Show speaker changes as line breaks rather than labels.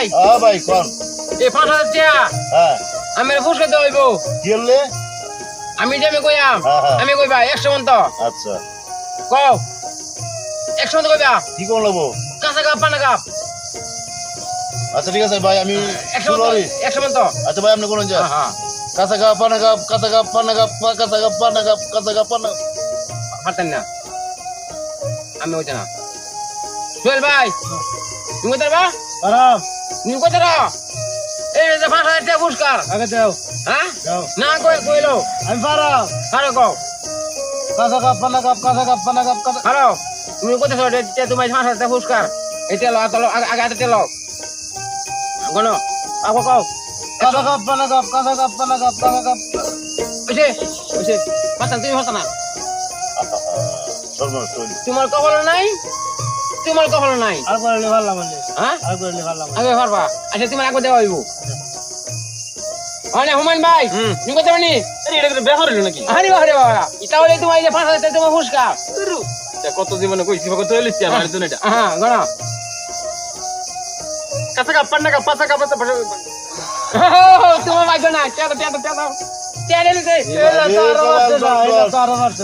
ভাই
হ্যাঁ ভাই কোন
এই 5000 টাকা
হ্যাঁ
আমি পুরস্কার দেব হইব
কি হলে
আমি যে আমি কইয়াম আমি কইবা 100 মন তো
আচ্ছা
কও 100 মন কইবা
কি কোন লাগবো
কাঁচা কাপ পানা কাপ
আচ্ছা ঠিক আছে ভাই আমি
100 মন 100 মন তো
আচ্ছা ভাই আপনি কোন যান
হ্যাঁ
কাঁচা কাপ পানা কাপ কাঁচা কাপ পানা কাপ কাঁচা কাপ পানা কাপ কাঁচা কাপ পানা
পারতেন না আমি ওইটা না সোহেল ভাই তুমি কোথায় বা
আরাম
তুমি কোথায় রা এই যে 5000 টাকা পুরস্কার
আগে দাও
হ্যাঁ
দাও
না কইলো
আমি পারাম
আরে কও
কাঁচা কাপ পানা কাপ কাঁচা কাপ পানা কাপ কাঁচা
হ্যালো তুমি কোথায় ছো তুমি 5000 টাকা পুরস্কার এটা লো আতলো আগে আতে লো গনো আও কও
কাঁচা কাপ পানা কাপ কাঁচা কাপ পানা কাপ কাঁচা কাপ
ওইছে পাতান তুমি হতা না
সর্বনাশ তৈরি
তোমার কপাল নাই তোমার কপাল নাই
আর করে ভালো মানে
হ্যাঁ
আর করে ভালো
আগে পারবা আচ্ছা তোমার আগে দেওয়া হইব আরে হুমায়ুন ভাই তুমি কত বানি
এটা তো বেহর হলো নাকি
আরে বাবা বাবা তাহলে তোমার এই যে 5000 টাকা তোমার পুরস্কার
কত জীবনে কইছি কত হইলিছি আমার জন্য এটা
হ্যাঁ গণা
কাঁচা কাপ পান্না কাপ পাঁচা কাপ
তোমার ভাগ্য না তেদা তেদা তেদা তেদা
এটা তো আরো মারছে